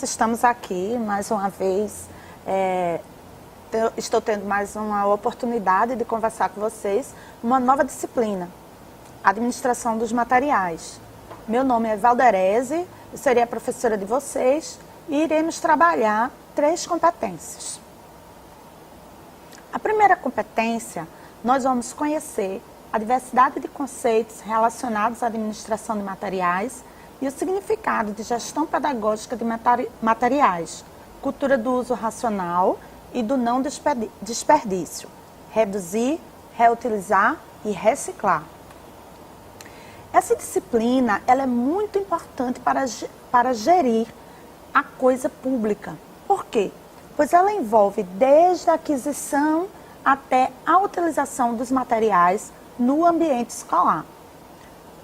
nós estamos aqui mais uma vez. Estou tendo mais uma oportunidade de conversar com vocês uma nova disciplina, Administração dos Materiais. Meu nome é Valderese, eu serei a professora de vocês e iremos trabalhar 3 competências. A primeira competência, nós vamos conhecer a diversidade de conceitos relacionados à administração de materiais e o significado de gestão pedagógica de materiais, cultura do uso racional e do não desperdício, reduzir, reutilizar e reciclar. Essa disciplina ela é muito importante para gerir a coisa pública. Por quê? Pois ela envolve desde a aquisição até a utilização dos materiais no ambiente escolar.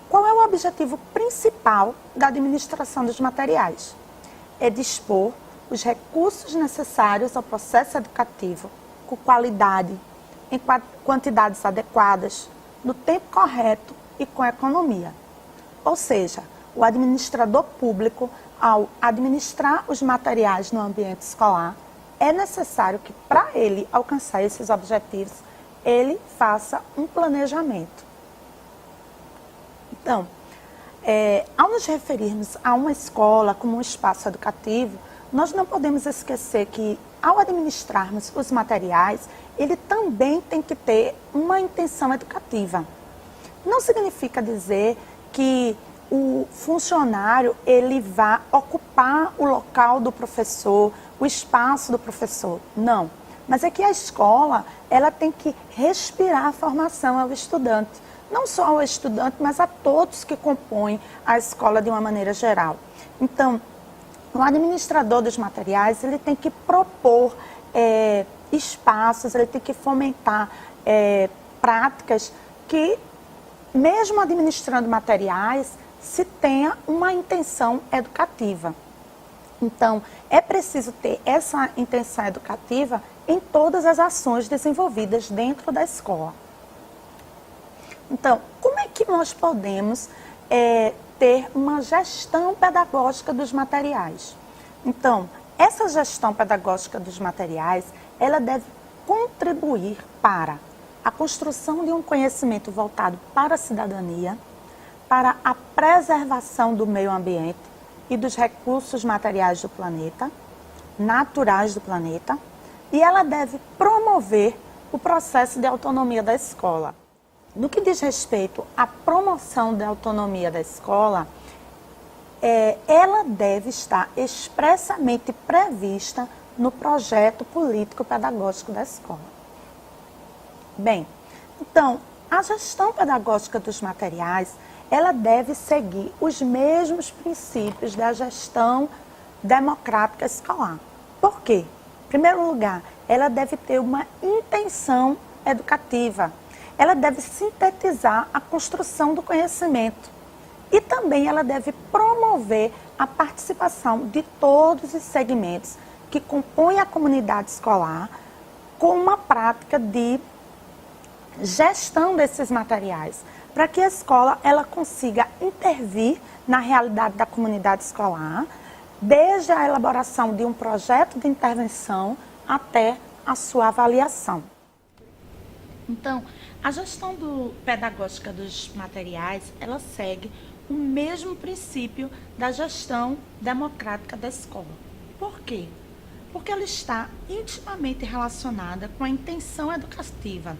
Qual é o objetivo principal da administração dos materiais? É dispor os recursos necessários ao processo educativo com qualidade, em quantidades adequadas, no tempo correto e com economia. Ou seja, o administrador público, ao administrar os materiais no ambiente escolar, é necessário que, para ele alcançar esses objetivos, ele faça um planejamento. Então, ao nos referirmos a uma escola como um espaço educativo, nós não podemos esquecer que, ao administrarmos os materiais, ele também tem que ter uma intenção educativa. Não significa dizer que o funcionário ele vai ocupar o local do professor, o espaço do professor. Não. Mas é que a escola ela tem que respirar a formação ao estudante. Não só ao estudante, mas a todos que compõem a escola de uma maneira geral. Então, o administrador dos materiais ele tem que propor espaços, ele tem que fomentar práticas que, mesmo administrando materiais, se tenha uma intenção educativa. Então, é preciso ter essa intenção educativa em todas as ações desenvolvidas dentro da escola. Então, como é que nós podemos ter uma gestão pedagógica dos materiais? Então, essa gestão pedagógica dos materiais, ela deve contribuir para a construção de um conhecimento voltado para a cidadania, para a preservação do meio ambiente e dos recursos materiais do planeta, naturais do planeta, e ela deve promover o processo de autonomia da escola. No que diz respeito à promoção da autonomia da escola, ela deve estar expressamente prevista no projeto político-pedagógico da escola. Bem, então, a gestão pedagógica dos materiais, ela deve seguir os mesmos princípios da gestão democrática escolar. Por quê? Em primeiro lugar, ela deve ter uma intenção educativa. Ela deve sintetizar a construção do conhecimento. E também ela deve promover a participação de todos os segmentos que compõem a comunidade escolar com uma prática de gestão desses materiais, para que a escola ela consiga intervir na realidade da comunidade escolar, desde a elaboração de um projeto de intervenção até a sua avaliação. Então, a gestão pedagógica dos materiais, ela segue o mesmo princípio da gestão democrática da escola. Por quê? Porque ela está intimamente relacionada com a intenção educativa.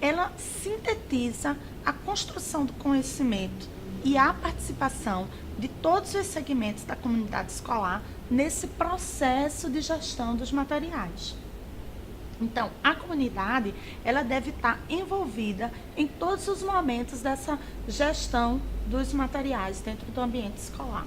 Ela sintetiza a construção do conhecimento e a participação de todos os segmentos da comunidade escolar nesse processo de gestão dos materiais. Então, a comunidade ela deve estar envolvida em todos os momentos dessa gestão dos materiais dentro do ambiente escolar.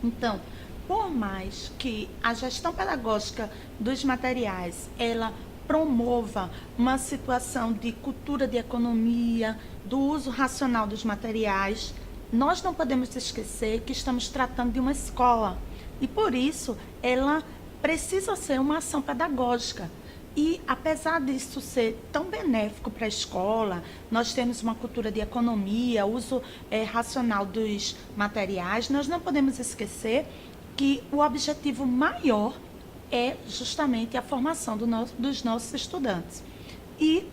Então, por mais que a gestão pedagógica dos materiais ela promova uma situação de cultura de economia, do uso racional dos materiais, nós não podemos esquecer que estamos tratando de uma escola e, por isso, ela precisa ser uma ação pedagógica. E, apesar disso ser tão benéfico para a escola, nós temos uma cultura de economia, uso racional dos materiais, nós não podemos esquecer que o objetivo maior é justamente a formação dos nossos estudantes. E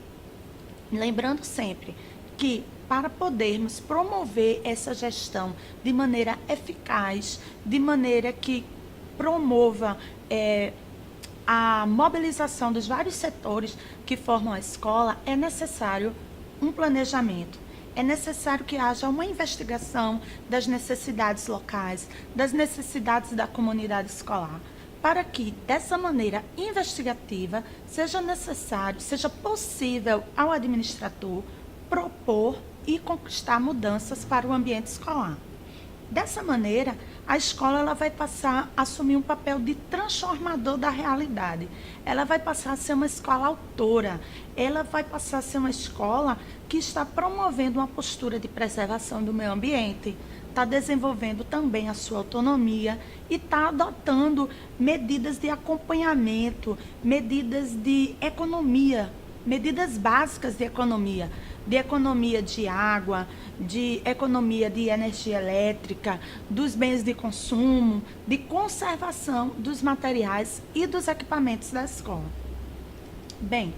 lembrando sempre que para podermos promover essa gestão de maneira eficaz, de maneira que promova a mobilização dos vários setores que formam a escola, é necessário um planejamento. É necessário que haja uma investigação das necessidades locais, das necessidades da comunidade escolar, para que, dessa maneira investigativa, seja possível ao administrador propor e conquistar mudanças para o ambiente escolar. Dessa maneira, a escola ela vai passar a assumir um papel de transformador da realidade. Ela vai passar a ser uma escola autora. Ela vai passar a ser uma escola que está promovendo uma postura de preservação do meio ambiente, está desenvolvendo também a sua autonomia e está adotando medidas de acompanhamento, medidas de economia, medidas básicas de economia de água, de economia de energia elétrica, dos bens de consumo, de conservação dos materiais e dos equipamentos da escola. Bem,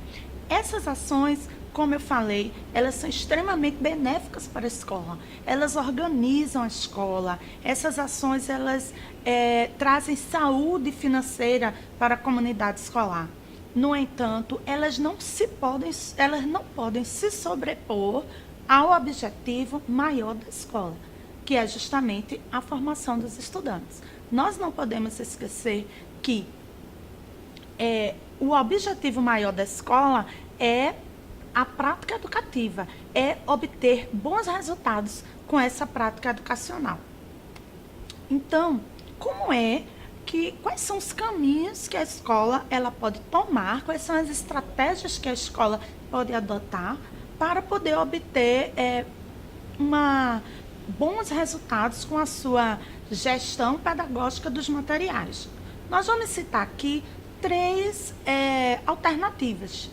essas ações, como eu falei, elas são extremamente benéficas para a escola. Elas organizam a escola. Essas ações, elas trazem saúde financeira para a comunidade escolar. No entanto, elas não podem se sobrepor ao objetivo maior da escola, que é justamente a formação dos estudantes. Nós não podemos esquecer que o objetivo maior da escola é a prática educativa, é obter bons resultados com essa prática educacional. Então, quais são os caminhos que a escola ela pode tomar, quais são as estratégias que a escola pode adotar para poder obter bons resultados com a sua gestão pedagógica dos materiais. Nós vamos citar aqui 3 alternativas.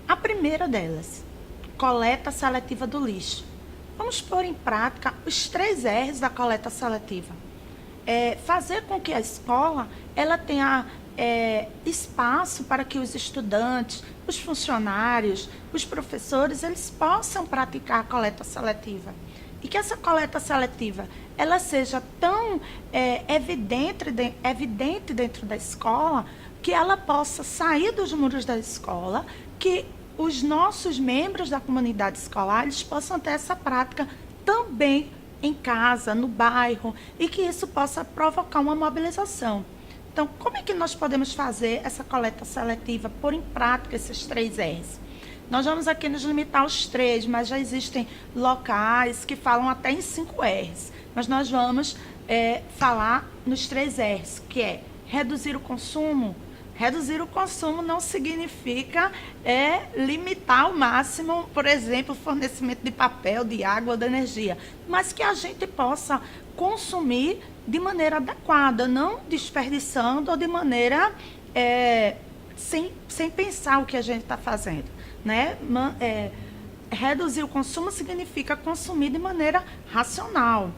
A primeira delas, coleta seletiva do lixo. Vamos pôr em prática os 3 R's da coleta seletiva. Fazer com que a escola ela tenha espaço para que os estudantes, os funcionários, os professores, eles possam praticar a coleta seletiva. E que essa coleta seletiva ela seja tão evidente dentro da escola, que ela possa sair dos muros da escola, que os nossos membros da comunidade escolar eles possam ter essa prática também em casa, no bairro, e que isso possa provocar uma mobilização. Então, como é que nós podemos fazer essa coleta seletiva, pôr em prática esses 3 R's? Nós vamos aqui nos limitar aos 3, mas já existem locais que falam até em 5 R's. Mas nós vamos falar nos 3 R's, que é reduzir o consumo. Reduzir o consumo não significa limitar ao máximo, por exemplo, o fornecimento de papel, de água ou de energia, mas que a gente possa consumir de maneira adequada, não desperdiçando ou de maneira sem pensar o que a gente está fazendo, né? Reduzir o consumo significa consumir de maneira racional.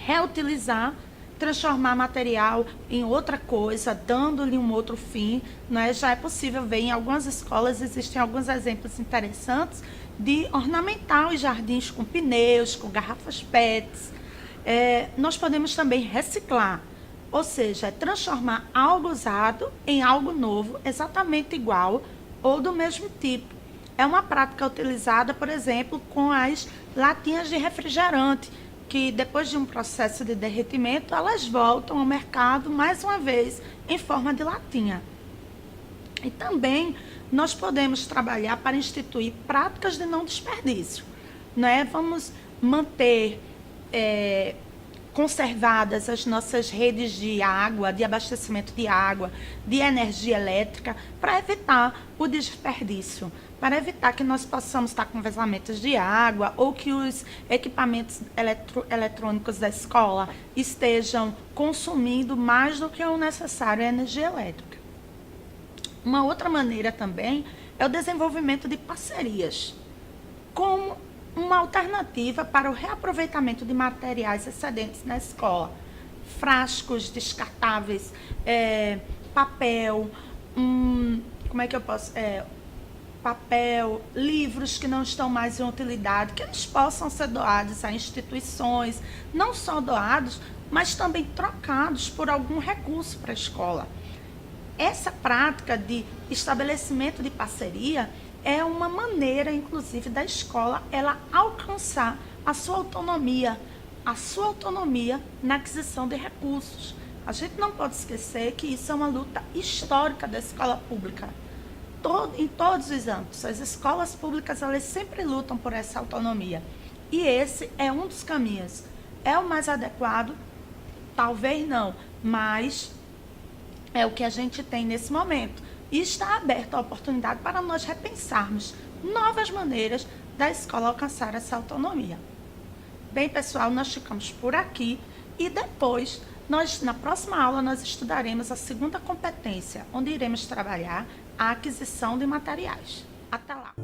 Reutilizar, transformar material em outra coisa, dando-lhe um outro fim, né? Já é possível ver em algumas escolas, existem alguns exemplos interessantes de ornamentar os jardins com pneus, com garrafas PETs. Nós podemos também reciclar, ou seja, transformar algo usado em algo novo, exatamente igual ou do mesmo tipo. É uma prática utilizada, por exemplo, com as latinhas de refrigerante, que depois de um processo de derretimento, elas voltam ao mercado mais uma vez em forma de latinha. E também nós podemos trabalhar para instituir práticas de não desperdício, né? Vamos manter conservadas as nossas redes de água, de abastecimento de água, de energia elétrica, para evitar o desperdício, para evitar que nós possamos estar com vazamentos de água ou que os equipamentos eletrônicos da escola estejam consumindo mais do que o necessário a energia elétrica. Uma outra maneira também é o desenvolvimento de parcerias, como uma alternativa para o reaproveitamento de materiais excedentes na escola. frascos descartáveis, papel, como é que eu posso... papel, livros que não estão mais em utilidade, que eles possam ser doados a instituições, não só doados, mas também trocados por algum recurso para a escola. Essa prática de estabelecimento de parceria é uma maneira, inclusive, da escola ela alcançar a sua autonomia na aquisição de recursos. A gente não pode esquecer que isso é uma luta histórica da escola pública. Em todos os âmbitos, as escolas públicas elas sempre lutam por essa autonomia. E esse é um dos caminhos. É o mais adequado? Talvez não, mas é o que a gente tem nesse momento. E está aberta a oportunidade para nós repensarmos novas maneiras da escola alcançar essa autonomia. Bem, pessoal, nós ficamos por aqui e depois, na próxima aula, nós estudaremos a segunda competência, onde iremos trabalhar a aquisição de materiais. Até lá!